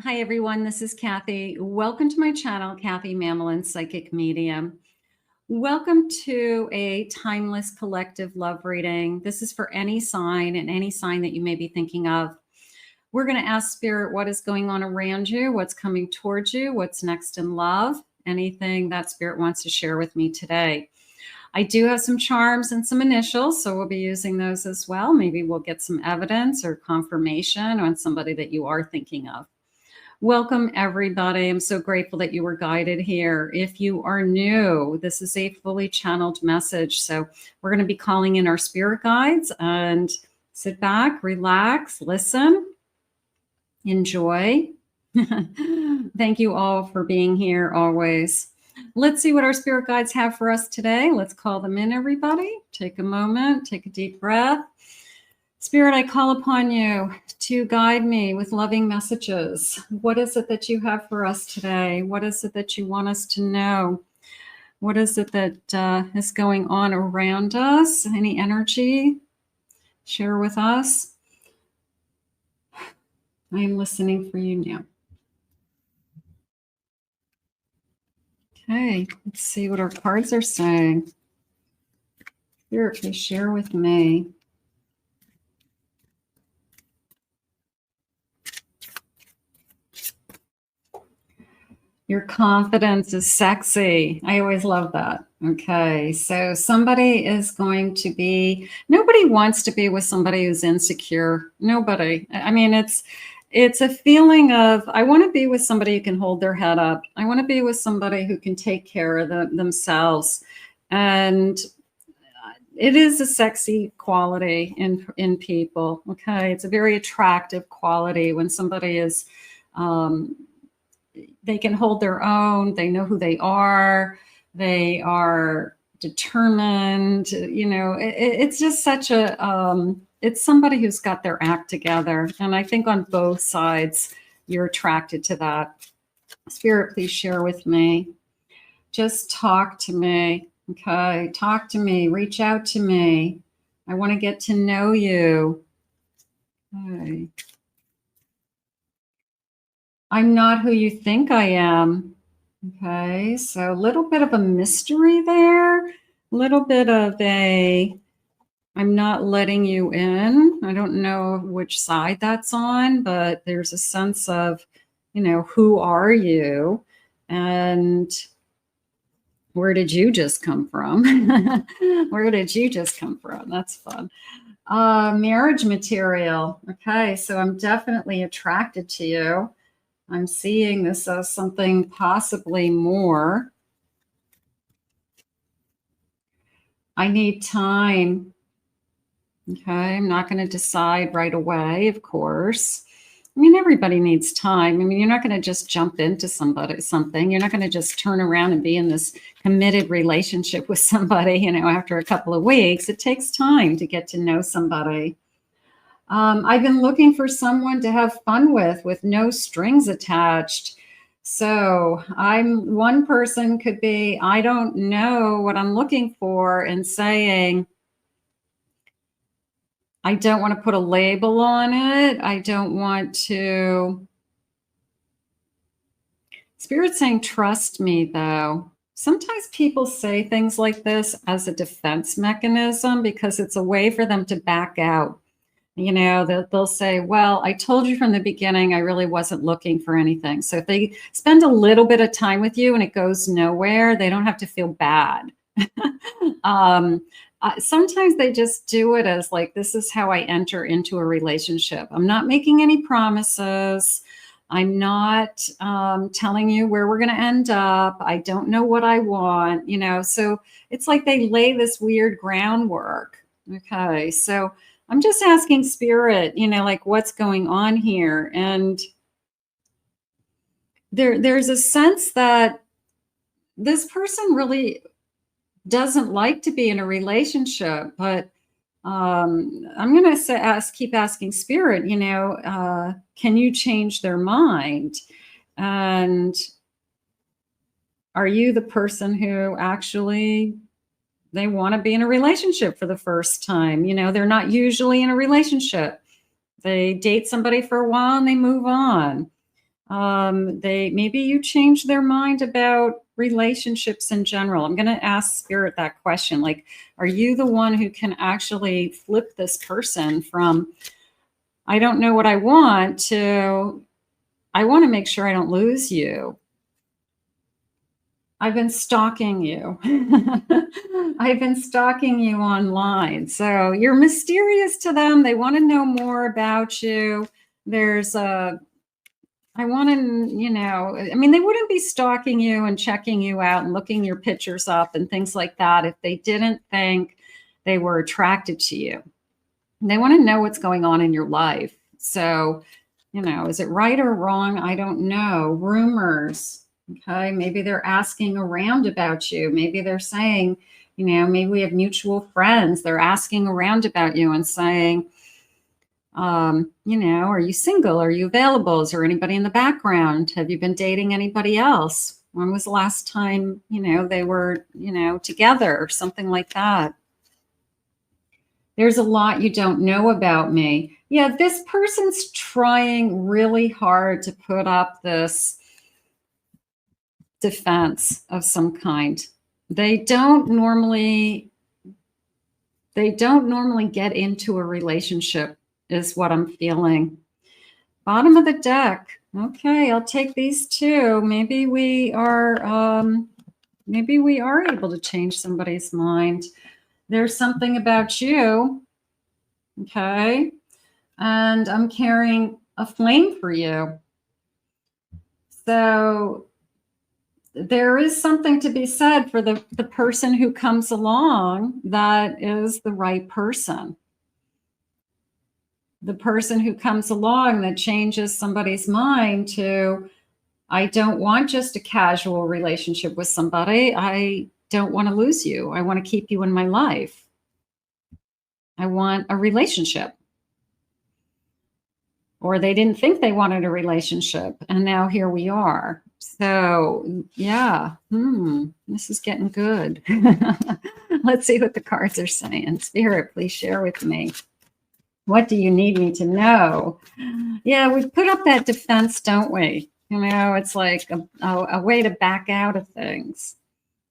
Hi, everyone. This is Kathy. Welcome to my channel, Kathy Mamelin, Psychic Medium. Welcome to a timeless collective love reading. This is for any sign and any sign that you may be thinking of. We're going to ask Spirit what is going on around you, what's coming towards you, what's next in love, anything that Spirit wants to share with me today. I do have some charms and some initials, so we'll be using those as well. Maybe we'll get some evidence or confirmation on somebody that you are thinking of. Welcome, everybody. I'm so grateful that you were guided here. If you are new, this is a fully channeled message. So we're going to be calling in our spirit guides and sit back, relax, listen, enjoy. Thank you all for being here always. Let's see what our spirit guides have for us today. Let's call them in, everybody. Take a moment, take a deep breath. Spirit, I call upon you to guide me with loving messages. What is it that you have for us today? What is it that you want us to know? What is it that is going on around us? Any energy? Share with us. I am listening for you now. Okay, let's see what our cards are saying. Spirit, please share with me. Your confidence is sexy. I always love that. Okay, so somebody is going to be, nobody wants to be with somebody who's insecure. Nobody. I mean, it's a feeling of, I want to be with somebody who can hold their head up. I want to be with somebody who can take care of themselves. And it is a sexy quality in people. Okay, it's a very attractive quality when somebody is, they can hold their own, they know who they are determined, you know, it's just such a, it's somebody who's got their act together. And I think on both sides, you're attracted to that. Spirit, please share with me. Just talk to me, okay? Talk to me, reach out to me. I want to get to know you. Okay. I'm not who you think I am. Okay, so a little bit of a mystery there, a little bit of a, I'm not letting you in. I don't know which side that's on, but there's a sense of, you know, who are you? And where did you just come from? Where did you just come from? That's fun. Marriage material. Okay, so I'm definitely attracted to you. I'm seeing this as something possibly more. I need time. Okay, I'm not going to decide right away, of course. I mean, everybody needs time. I mean, you're not going to just jump into something. You're not going to just turn around and be in this committed relationship with somebody, you know, after a couple of weeks. It takes time to get to know somebody. I've been looking for someone to have fun with no strings attached. So one person could be, I don't know what I'm looking for, and saying, I don't want to put a label on it. I don't want to. Spirit's saying, trust me, though. Sometimes people say things like this as a defense mechanism because it's a way for them to back out. You know, they'll say, well, I told you from the beginning, I really wasn't looking for anything. So if they spend a little bit of time with you and it goes nowhere, they don't have to feel bad. Sometimes they just do it as like, this is how I enter into a relationship. I'm not making any promises. I'm not telling you where we're going to end up. I don't know what I want, you know, so it's like they lay this weird groundwork. Okay, so I'm just asking Spirit, you know, like what's going on here. And there's a sense that this person really doesn't like to be in a relationship, but I'm going to keep asking Spirit, you know, can you change their mind? And are you the person who actually they want to be in a relationship for the first time? You know, they're not usually in a relationship. They date somebody for a while and they move on. Maybe you changed their mind about relationships in general. I'm going to ask Spirit that question. Like, are you the one who can actually flip this person from, I don't know what I want, to, I want to make sure I don't lose you. I've been stalking you. I've been stalking you online. So you're mysterious to them. They want to know more about you. There's a, I want to, you know, I mean, they wouldn't be stalking you and checking you out and looking your pictures up and things like that if they didn't think they were attracted to you. And they want to know what's going on in your life. So, you know, is it right or wrong? I don't know. Rumors. Okay. Maybe they're asking around about you. Maybe they're saying, you know, maybe we have mutual friends. They're asking around about you and saying, you know, are you single? Are you available? Is there anybody in the background? Have you been dating anybody else? When was the last time, you know, they were, you know, together or something like that? There's a lot you don't know about me. Yeah, this person's trying really hard to put up this defense of some kind. They don't normally get into a relationship, is what I'm feeling. Bottom of the deck. Okay, I'll take these two. Maybe we are able to change somebody's mind. There's something about you. Okay. And I'm carrying a flame for you. So there is something to be said for the person who comes along that is the right person. The person who comes along that changes somebody's mind to, I don't want just a casual relationship with somebody. I don't want to lose you. I want to keep you in my life. I want a relationship. Or they didn't think they wanted a relationship, and now here we are. So yeah, this is getting good. Let's see what the cards are saying. Spirit, please share with me. What do you need me to know? Yeah, we put up that defense, don't we? You know, it's like a way to back out of things.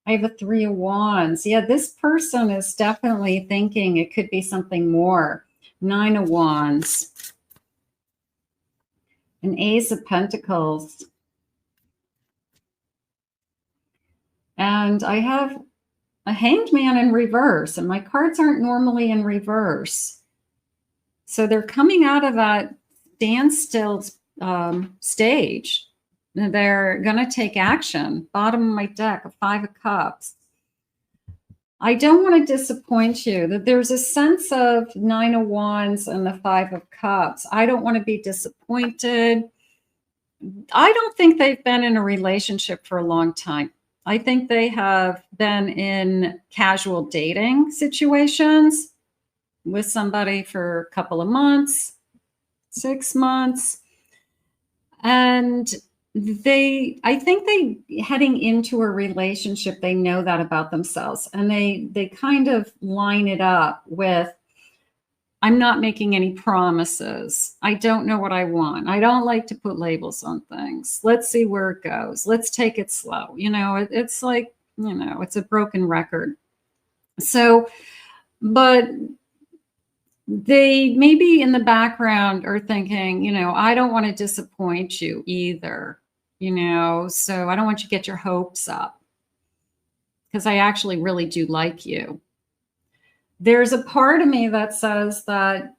I have a 3 of Wands. Yeah, this person is definitely thinking it could be something more. 9 of Wands. An Ace of Pentacles. And I have a Hanged Man in reverse, and my cards aren't normally in reverse. So they're coming out of that standstill stage. They're going to take action. Bottom of my deck, a 5 of Cups. I don't want to disappoint you. That there's a sense of 9 of Wands and the 5 of Cups. I don't want to be disappointed. I don't think they've been in a relationship for a long time. I think they have been in casual dating situations with somebody for a couple of months, 6 months. And I think they heading into a relationship, they know that about themselves. And they kind of line it up with, I'm not making any promises. I don't know what I want. I don't like to put labels on things. Let's see where it goes. Let's take it slow. You know, it's like, you know, it's a broken record. So, but they maybe in the background are thinking, you know, I don't want to disappoint you either, you know, so I don't want you to get your hopes up because I actually really do like you. There's a part of me that says that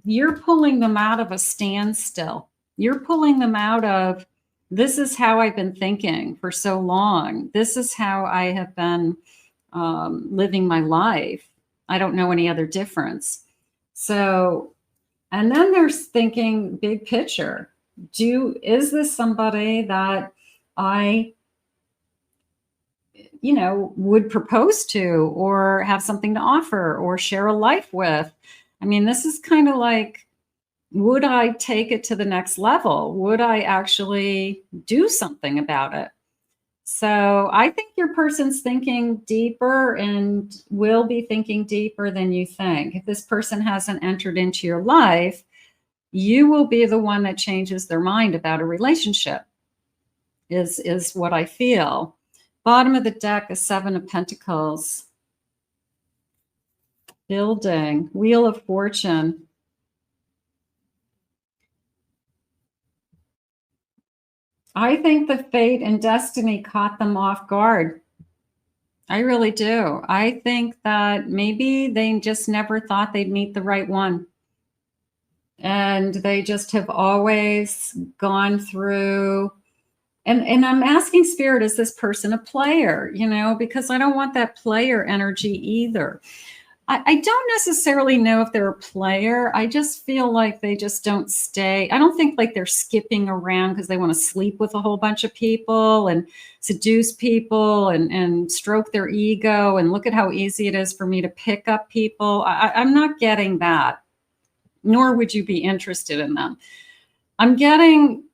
you're pulling them out of a standstill. You're pulling them out of, this is how I've been thinking for so long. This is how I have been living my life. I don't know any other difference. So, and then there's thinking big picture. Is this somebody that I, you know, would propose to or have something to offer or share a life with? I mean, this is kind of like, would I take it to the next level? Would I actually do something about it? So I think your person's thinking deeper and will be thinking deeper than you think. If this person hasn't entered into your life, you will be the one that changes their mind about a relationship, is what I feel. Bottom of the deck is Seven of Pentacles. Building. Wheel of Fortune. I think the fate and destiny caught them off guard. I really do. I think that maybe they just never thought they'd meet the right one. And they just have always gone through. And I'm asking Spirit, is this person a player? You know, because I don't want that player energy either. I don't necessarily know if they're a player. I just feel like they just don't stay. I don't think like they're skipping around because they want to sleep with a whole bunch of people and seduce people and stroke their ego and look at how easy it is for me to pick up people. I'm not getting that, nor would you be interested in them. I'm getting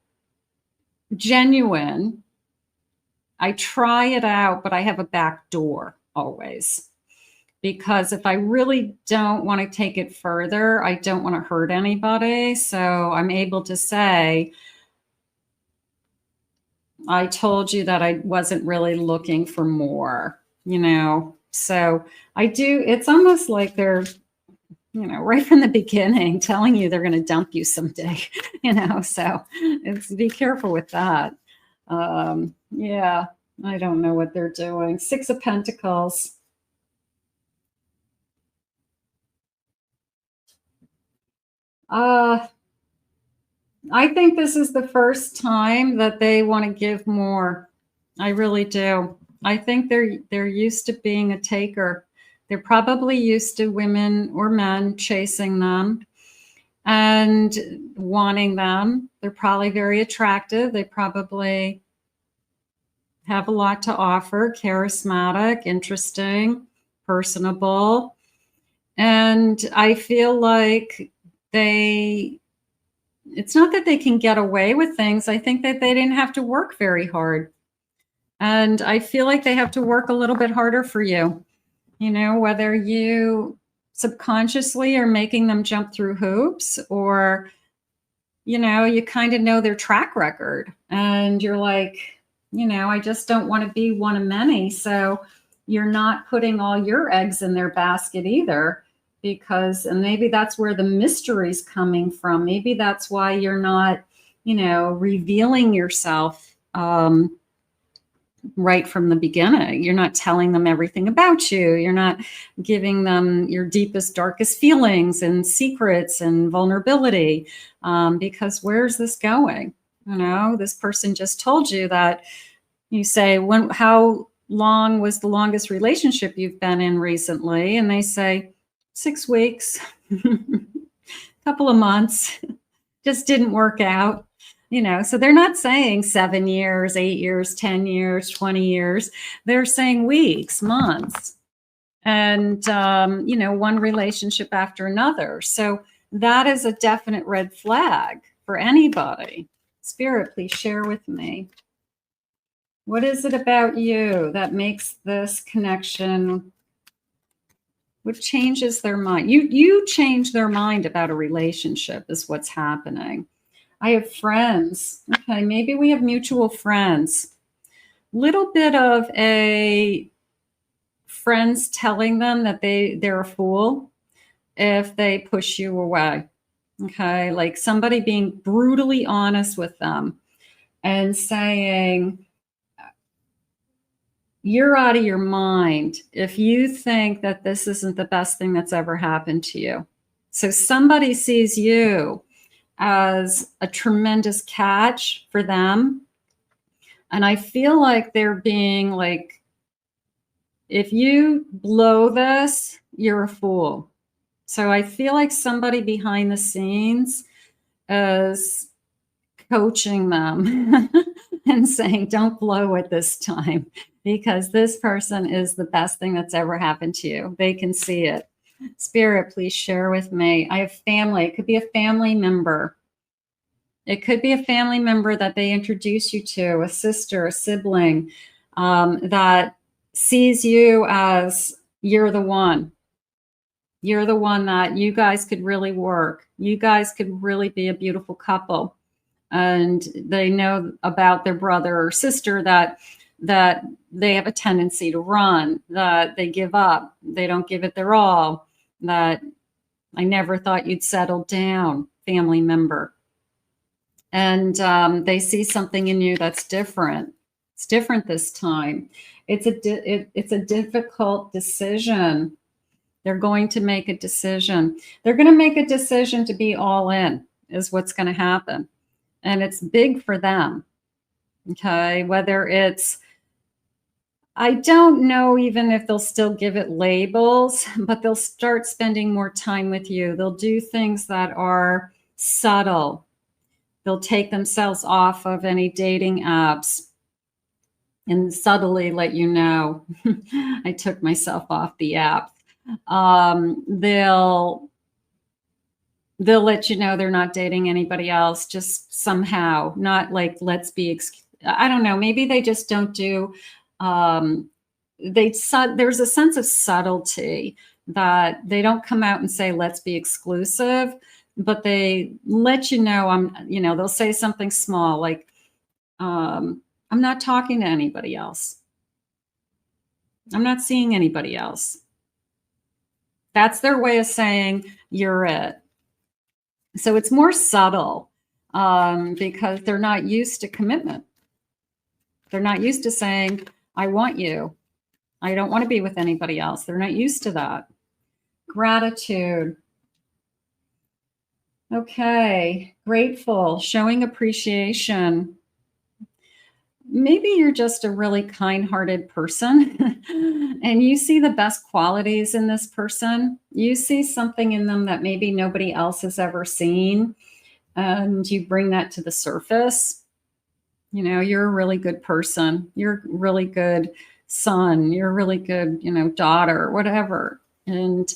genuine. I try it out, but I have a back door always. Because if I really don't want to take it further, I don't want to hurt anybody. So I'm able to say, I told you that I wasn't really looking for more, you know. So I do, it's almost like they're, you know, right from the beginning telling you they're going to dump you someday, you know. So it's, be careful with that. Yeah, I don't know what they're doing. Six of Pentacles. I think this is the first time that they want to give more. I really do. I think they're used to being a taker. They're probably used to women or men chasing them and wanting them. They're probably very attractive. They probably have a lot to offer, charismatic, interesting, personable. And I feel like it's not that they can get away with things. I think that they didn't have to work very hard. And I feel like they have to work a little bit harder for you. You know, whether you subconsciously are making them jump through hoops, or, you know, you kind of know their track record and you're like, you know, I just don't want to be one of many. So you're not putting all your eggs in their basket either. Because, and maybe that's where the mystery's coming from. Maybe that's why you're not, you know, revealing yourself right from the beginning. You're not telling them everything about you. You're not giving them your deepest, darkest feelings and secrets and vulnerability. Because where's this going? You know, this person just told you that. You say, how long was the longest relationship you've been in recently? And they say, 6 weeks, couple of months, just didn't work out, you know. So they're not saying 7 years, 8 years, 10 years, 20 years. They're saying weeks, months, and, you know, one relationship after another. So that is a definite red flag for anybody. Spirit, please share with me. What is it about you that makes this connection? What changes their mind? You change their mind about a relationship is what's happening. I have friends. Okay, maybe we have mutual friends. Little bit of a friends telling them that they're a fool if they push you away. Okay, like somebody being brutally honest with them and saying, you're out of your mind if you think that this isn't the best thing that's ever happened to you. So somebody sees you as a tremendous catch for them. And I feel like they're being like, if you blow this, you're a fool. So I feel like somebody behind the scenes is coaching them and saying, don't blow it this time, because this person is the best thing that's ever happened to you. They can see it. Spirit, please share with me. I have family. It could be a family member. It could be a family member that they introduce you to, a sister, a sibling, that sees you as you're the one. You're the one that you guys could really work. You guys could really be a beautiful couple. And they know about their brother or sister that they have a tendency to run, that they give up, they don't give it their all, that I never thought you'd settle down, family member. And they see something in you that's different. It's different this time. It's a difficult decision. They're going to make a decision. They're going to make a decision to be all in, is what's going to happen. And it's big for them. Okay. Whether it's, I don't know even if they'll still give it labels, but they'll start spending more time with you. They'll do things that are subtle. They'll take themselves off of any dating apps and subtly let you know, I took myself off the app. They'll let you know they're not dating anybody else, just somehow, not like, let's be, I don't know, maybe they just don't do, there's a sense of subtlety that they don't come out and say, let's be exclusive, but they let you know, they'll say something small like, I'm not talking to anybody else. I'm not seeing anybody else. That's their way of saying you're it. So it's more subtle because they're not used to commitment. They're not used to saying, I want you. I don't want to be with anybody else. They're not used to that. Gratitude. Okay. Grateful. Showing appreciation. Maybe you're just a really kind-hearted person and you see the best qualities in this person. You see something in them that maybe nobody else has ever seen, and you bring that to the surface. You're a really good person. You're a really good son. You're a really good, daughter, whatever. And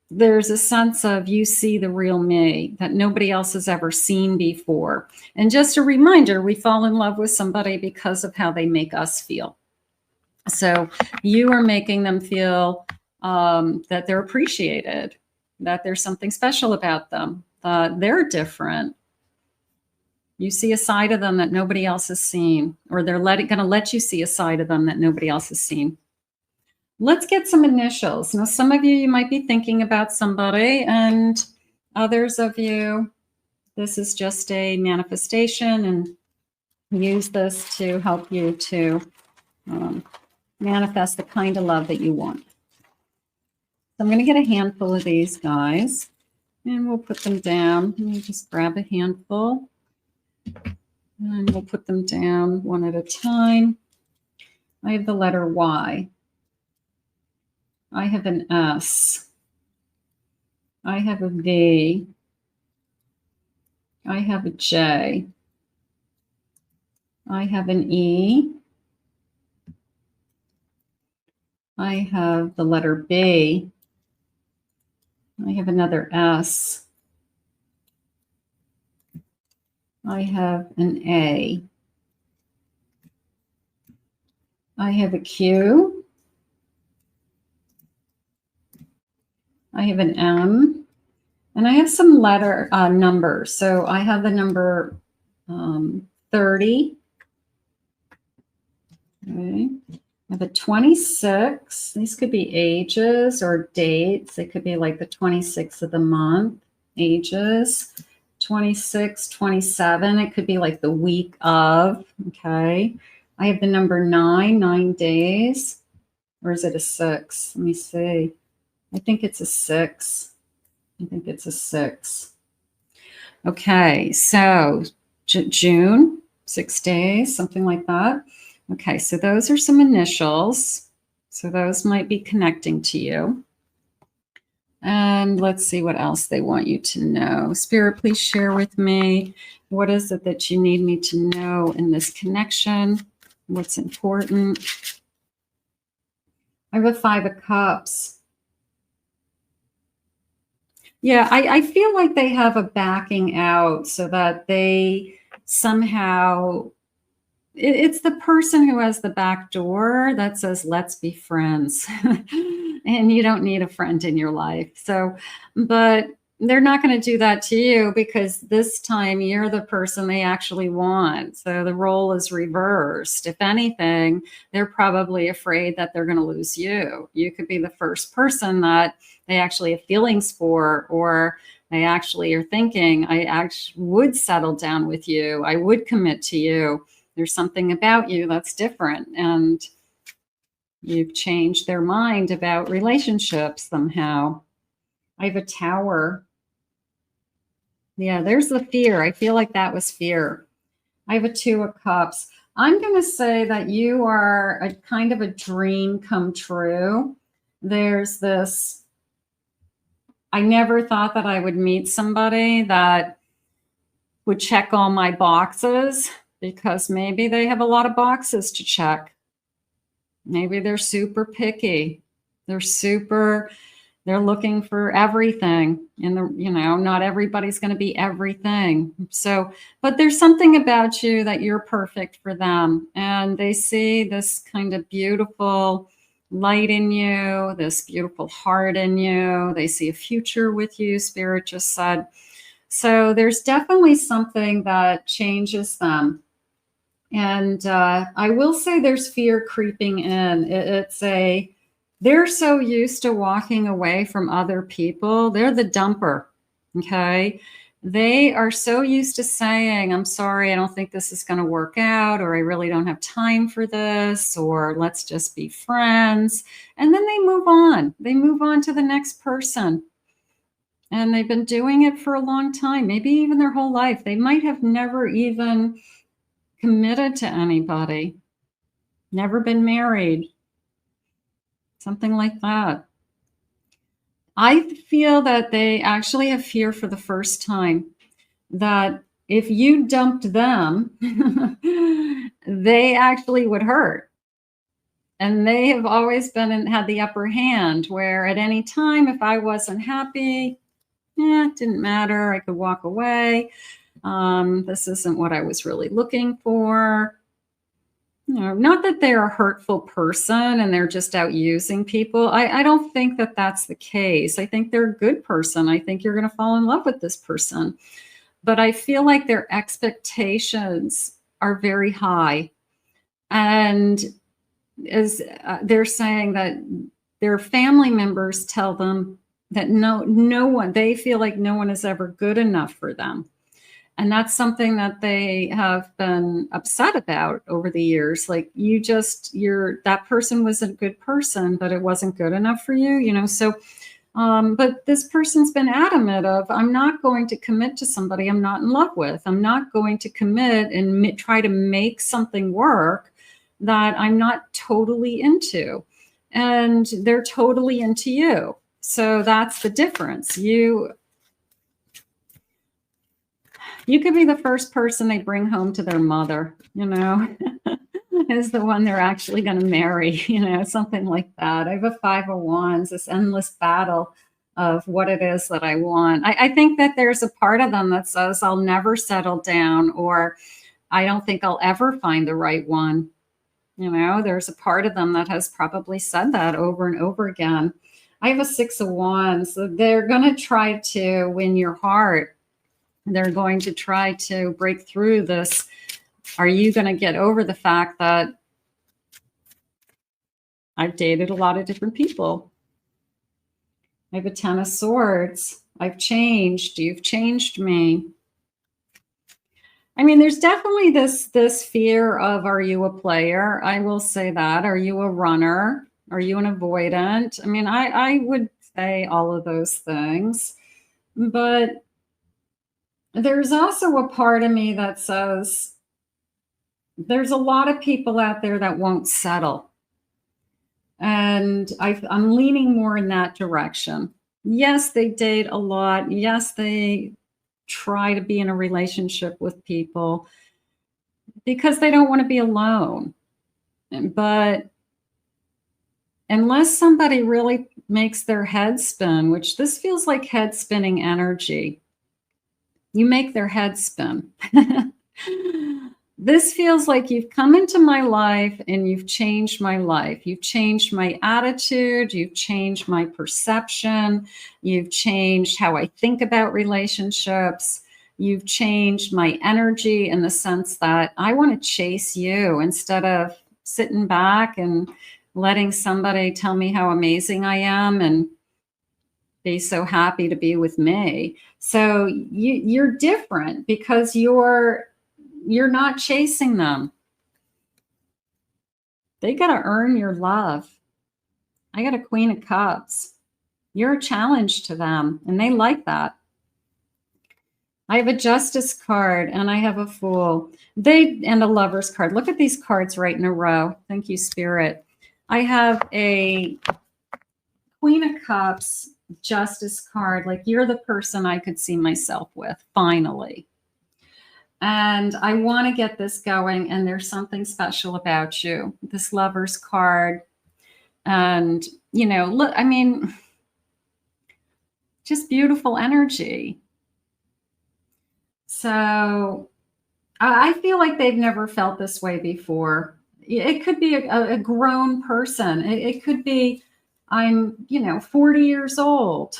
there's a sense of you see the real me that nobody else has ever seen before. And just a reminder, we fall in love with somebody because of how they make us feel. So you are making them feel that they're appreciated, that there's something special about them, that they're different. You see a side of them that nobody else has seen, or they're going to let you see a side of them that nobody else has seen. Let's get some initials. Now, some of you might be thinking about somebody, and others of you, this is just a manifestation, and use this to help you to manifest the kind of love that you want. So I'm going to get a handful of these guys, and we'll put them down. Let me just grab a handful, and we'll put them down one at a time. I have the letter Y. I have an S. I have a V. I have a J. I have an E. I have the letter B. I have another S. I have an A. I have a Q. I have an M, and I have some letter numbers. So I have the number 30. Okay. I have a 26. These could be ages or dates. They could be like the 26th of the month, ages. 26, 27. It could be like the week of. Okay. I have the number 9 days. Or is it a 6? Let me see. I think it's a 6. I think it's a 6. Okay, so June, 6 days, something like that. Okay, so those are some initials. So those might be connecting to you. And let's see what else they want you to know. Spirit, please share with me. What is it that you need me to know in this connection? What's important? I have a 5 of Cups. Yeah, I feel like they have a backing out so that they somehow it's the person who has the back door that says, let's be friends. And you don't need a friend in your life. So, but they're not going to do that to you because this time you're the person they actually want. So the role is reversed. If anything, they're probably afraid that they're going to lose you. You could be the first person that they actually have feelings for, or they actually are thinking, I actually would settle down with you. I would commit to you. There's something about you that's different. And you've changed their mind about relationships somehow. I have a Tower. Yeah, there's the fear. I feel like that was fear. I have a Two of Cups. I'm going to say that you are a kind of a dream come true. There's this, I never thought that I would meet somebody that would check all my boxes, because maybe they have a lot of boxes to check. Maybe they're super picky. They're looking for everything. And not everybody's going to be everything. So, but there's something about you that you're perfect for them. And they see this kind of beautiful light in you, this beautiful heart in you. They see a future with you, Spirit just said. So there's definitely something that changes them. And I will say there's fear creeping in. They're so used to walking away from other people. They're the dumper, okay? They are so used to saying, I'm sorry, I don't think this is going to work out, or I really don't have time for this, or let's just be friends. And then they move on. They move on to the next person. And they've been doing it for a long time, maybe even their whole life. They might have never even committed to anybody, never been married, something like that. I feel that they actually have fear for the first time, that if you dumped them, they actually would hurt. And they have always had the upper hand, where at any time, if I wasn't happy, it didn't matter. I could walk away. This isn't what I was really looking for. Not that they're a hurtful person and they're just out using people. I don't think that that's the case. I think they're a good person. I think you're going to fall in love with this person. But I feel like their expectations are very high. And as they're saying that their family members tell them that no one, they feel like no one is ever good enough for them. And that's something that they have been upset about over the years. Like, that person was a good person, but it wasn't good enough for you, so, but this person's been adamant of, I'm not going to commit to somebody I'm not in love with. I'm not going to commit and try to make something work that I'm not totally into. And they're totally into you. So that's the difference. You could be the first person they bring home to their mother, is the one they're actually going to marry, something like that. I have a Five of Wands, this endless battle of what it is that I want. I think that there's a part of them that says, I'll never settle down, or I don't think I'll ever find the right one. There's a part of them that has probably said that over and over again. I have a Six of Wands. So they're going to try to win your heart. They're going to try to break through this. Are you going to get over the fact that I've dated a lot of different people? I have a Ten of Swords. I've changed. You've changed me. I mean, there's definitely this fear of, are you a player? I will say that. Are you a runner? Are you an avoidant? I mean, I would say all of those things. But there's also a part of me that says there's a lot of people out there that won't settle. And I'm leaning more in that direction. Yes, they date a lot. Yes, they try to be in a relationship with people because they don't want to be alone. But unless somebody really makes their head spin, which this feels like head spinning energy, you make their head spin. This feels like you've come into my life and you've changed my life. You've changed my attitude. You've changed my perception. You've changed how I think about relationships. You've changed my energy in the sense that I want to chase you instead of sitting back and letting somebody tell me how amazing I am and be so happy to be with me. So you're different because you're not chasing them. They got to earn your love. I got a Queen of Cups. You're a challenge to them, and they like that. I have a Justice card, and I have a Fool. And a Lover's card. Look at these cards right in a row. Thank you, Spirit. I have a Queen of Cups, Justice card. Like, you're the person I could see myself with, finally. And I want to get this going, and there's something special about you. This Lover's card. And, you know, look, I mean, just beautiful energy. So I feel like they've never felt this way before. It could be a grown person. It could be, I'm, 40 years old.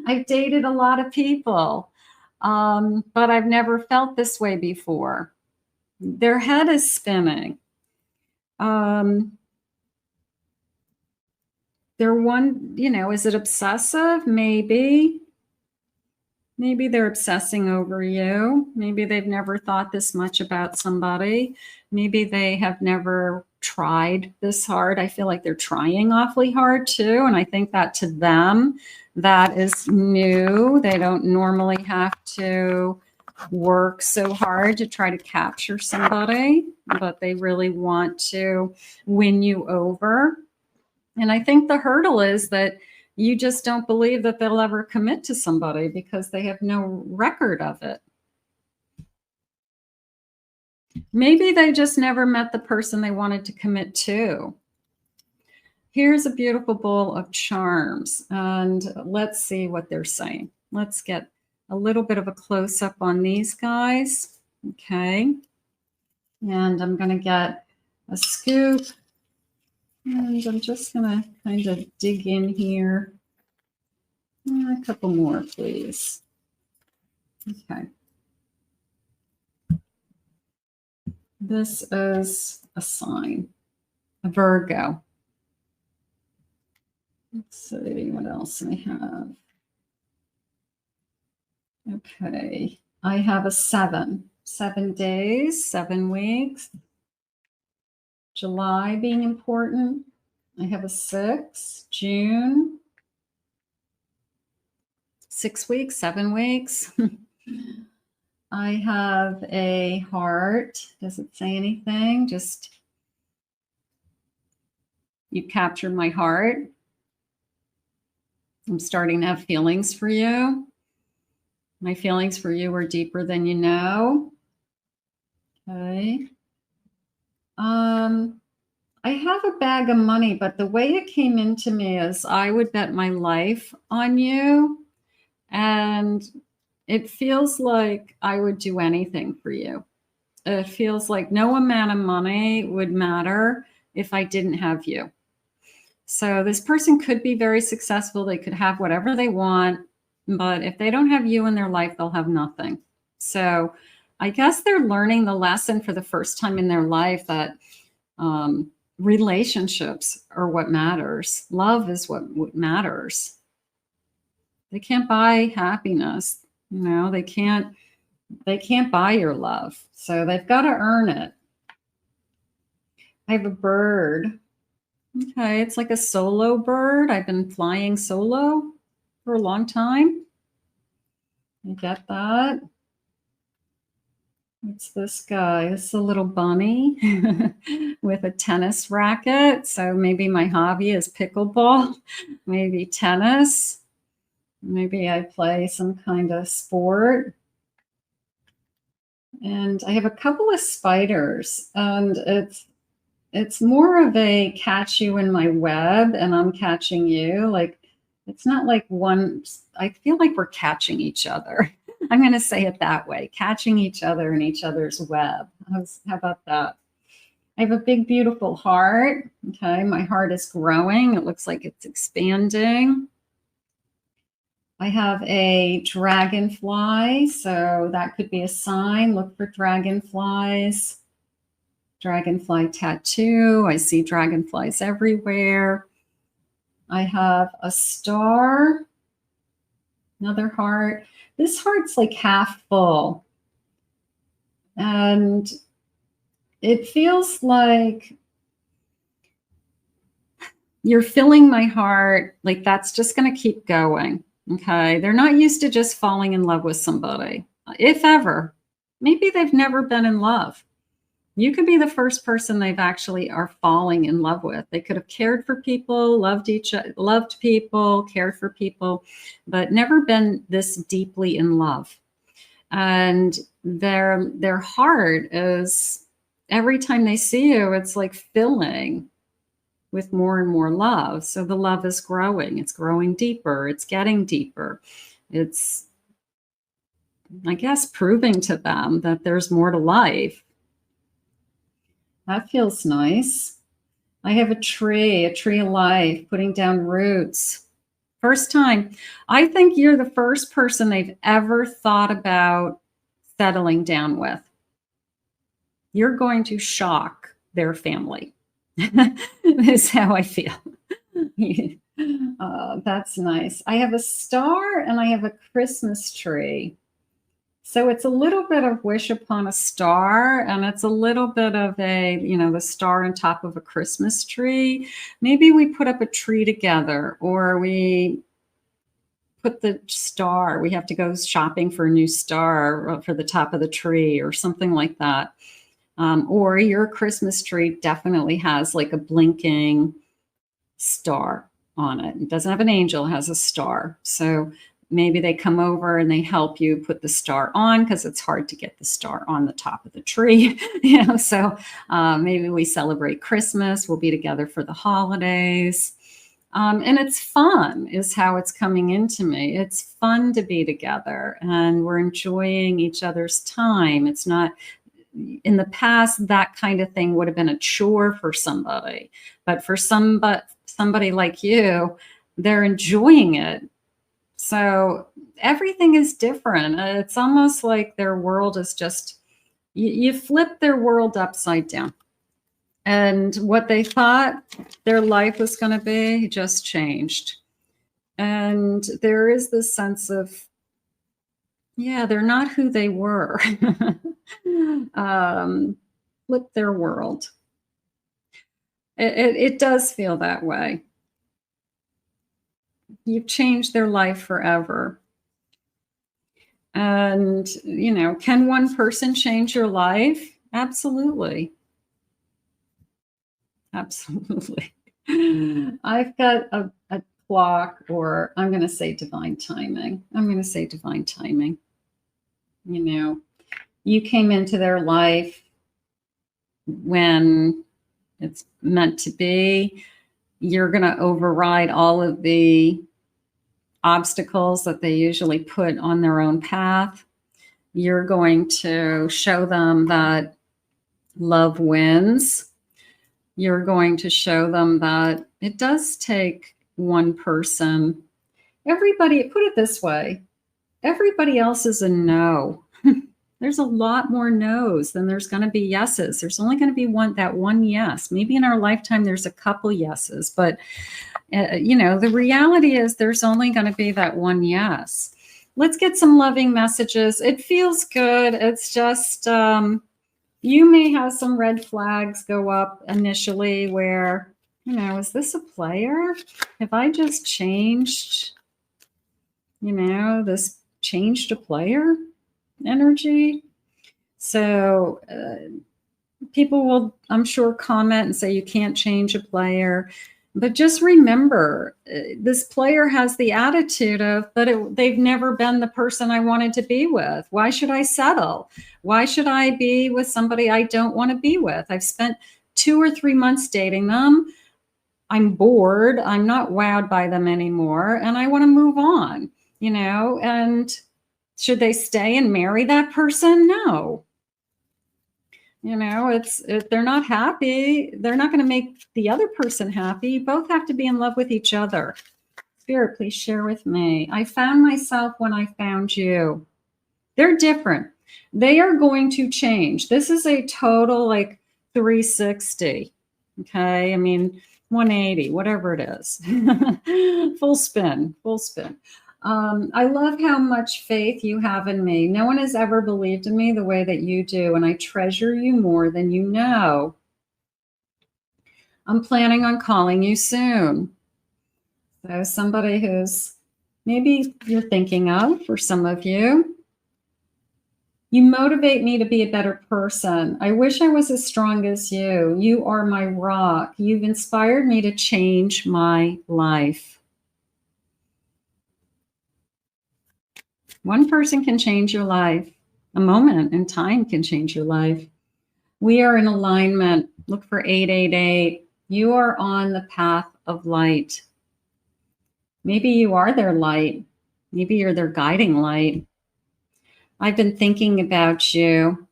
I've dated a lot of people. But I've never felt this way before. Their head is spinning. They're one, is it obsessive? Maybe. Maybe they're obsessing over you. Maybe they've never thought this much about somebody. Maybe they have never tried this hard. I feel like they're trying awfully hard too. And I think that to them, that is new. They don't normally have to work so hard to try to capture somebody, but they really want to win you over. And I think the hurdle is that you just don't believe that they'll ever commit to somebody because they have no record of it. Maybe they just never met the person they wanted to commit to. Here's a beautiful bowl of charms, and let's see what they're saying. Let's get a little bit of a close-up on these guys. Okay. And I'm going to get a scoop, and I'm just going to kind of dig in here. A couple more, please. Okay. This is a sign, a Virgo. Let's see what else I have. Okay, I have a 7 days, 7 weeks. July being important. I have a 6, June. 6 weeks, 7 weeks. I have a heart. Does it say anything? Just, you captured my heart. I'm starting to have feelings for you. My feelings for you are deeper than you know. Okay. I have a bag of money, but the way it came into me is I would bet my life on you. And it feels like I would do anything for you. It feels like no amount of money would matter if I didn't have you. So this person could be very successful. They could have whatever they want, but if they don't have you in their life, they'll have nothing. So I guess they're learning the lesson for the first time in their life that relationships are what matters. Love is what matters. They can't buy happiness. They can't buy your love. So they've got to earn it. I have a bird. Okay, it's like a solo bird. I've been flying solo for a long time. You get that? It's this guy. This is a little bunny with a tennis racket. So maybe my hobby is pickleball, maybe tennis. Maybe I play some kind of sport. And I have a couple of spiders, and it's more of a catch you in my web and I'm catching you. Like, it's not like one, I feel like we're catching each other. I'm going to say it that way, catching each other in each other's web. How about that? I have a big, beautiful heart. Okay, my heart is growing. It looks like it's expanding. I have a dragonfly, so that could be a sign. Look for dragonflies. Dragonfly tattoo. I see dragonflies everywhere. I have a star, another heart. This heart's like half full. And it feels like you're filling my heart, like that's just going to keep going. Okay. They're not used to just falling in love with somebody. If ever, maybe they've never been in love. You could be the first person they've actually are falling in love with. They could have cared for people, loved people, cared for people, but never been this deeply in love. And their heart is, every time they see you, it's like filling with more and more love. So the love is growing. It's growing deeper. It's getting deeper. It's, I guess, proving to them that there's more to life. That feels nice. I have a tree of life, putting down roots. First time. I think you're the first person they've ever thought about settling down with. You're going to shock their family. Is how I feel. That's nice. I have a star and I have a Christmas tree. So it's a little bit of wish upon a star, and it's a little bit of a, the star on top of a Christmas tree. Maybe we put up a tree together, or we put the star. We have to go shopping for a new star for the top of the tree or something like that. Or your Christmas tree definitely has like a blinking star on it. It doesn't have an angel, it has a star. So maybe they come over and they help you put the star on, because it's hard to get the star on the top of the tree. So maybe we celebrate Christmas. We'll be together for the holidays. And it's fun is how it's coming into me. It's fun to be together and we're enjoying each other's time. It's not, in the past, that kind of thing would have been a chore for somebody. But for somebody like you, they're enjoying it. So everything is different. It's almost like their world is just, you flip their world upside down. And what they thought their life was going to be just changed. And there is this sense of, yeah, they're not who they were. Flip their world. It does feel that way. You've changed their life forever. And, can one person change your life? Absolutely. Absolutely. I've got a clock, or I'm going to say divine timing. You came into their life when it's meant to be. You're going to override all of the obstacles that they usually put on their own path. You're going to show them that love wins. You're going to show them that it does take one person. Everybody, put it this way, everybody else is a no. There's a lot more no's than there's going to be yeses. There's only going to be that one yes. Maybe in our lifetime, there's a couple yeses, but the reality is there's only going to be that one yes. Let's get some loving messages. It feels good. It's just, you may have some red flags go up initially where, is this a player? Have I just changed, this changed a player energy? So people will, I'm sure, comment and say you can't change a player. But just remember, this player has the attitude of, but they've never been the person I wanted to be with. Why should I settle? Why should I be with somebody I don't want to be with? I've spent 2 or 3 months dating them. I'm bored. I'm not wowed by them anymore. And I want to move on, and Should they stay and marry that person? No. You know, if they're not happy, they're not going to make the other person happy. You both have to be in love with each other. Spirit, please share with me. I found myself when I found you. They're different. They are going to change. This is a total like 360. Okay. I mean, 180, whatever it is. Full spin, full spin. I love how much faith you have in me. No one has ever believed in me the way that you do, and I treasure you more than you know. I'm planning on calling you soon. So somebody who's maybe you're thinking of, for some of you. You motivate me to be a better person. I wish I was as strong as you. You are my rock. You've inspired me to change my life. One person can change your life. A moment in time can change your life. We are in alignment. Look for 888. You are on the path of light. Maybe you are their light. Maybe you're their guiding light. I've been thinking about you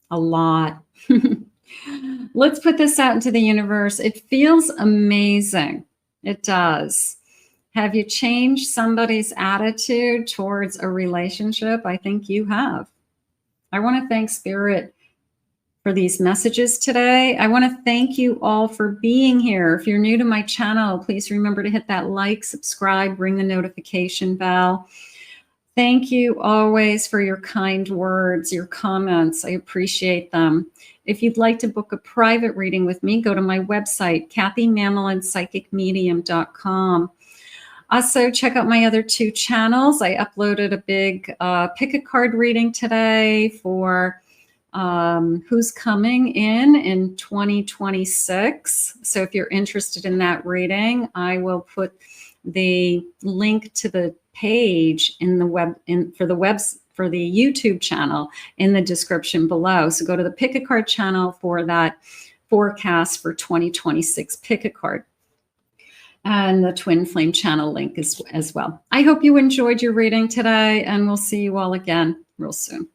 a lot. Let's put this out into the universe. It feels amazing. It does. Have you changed somebody's attitude towards a relationship? I think you have. I want to thank Spirit for these messages today. I want to thank you all for being here. If you're new to my channel, please remember to hit that like, subscribe, ring the notification bell. Thank you always for your kind words, your comments. I appreciate them. If you'd like to book a private reading with me, go to my website, kathymamolinspsychicmedium.com. Also, check out my other 2 channels. I uploaded a big pick a card reading today for who's coming in 2026. So if you're interested in that reading, I will put the link to the page in the for the YouTube channel in the description below. So go to the pick a card channel for that forecast for 2026 pick a card. And the Twin Flame channel link as well. I hope you enjoyed your reading today, and we'll see you all again real soon.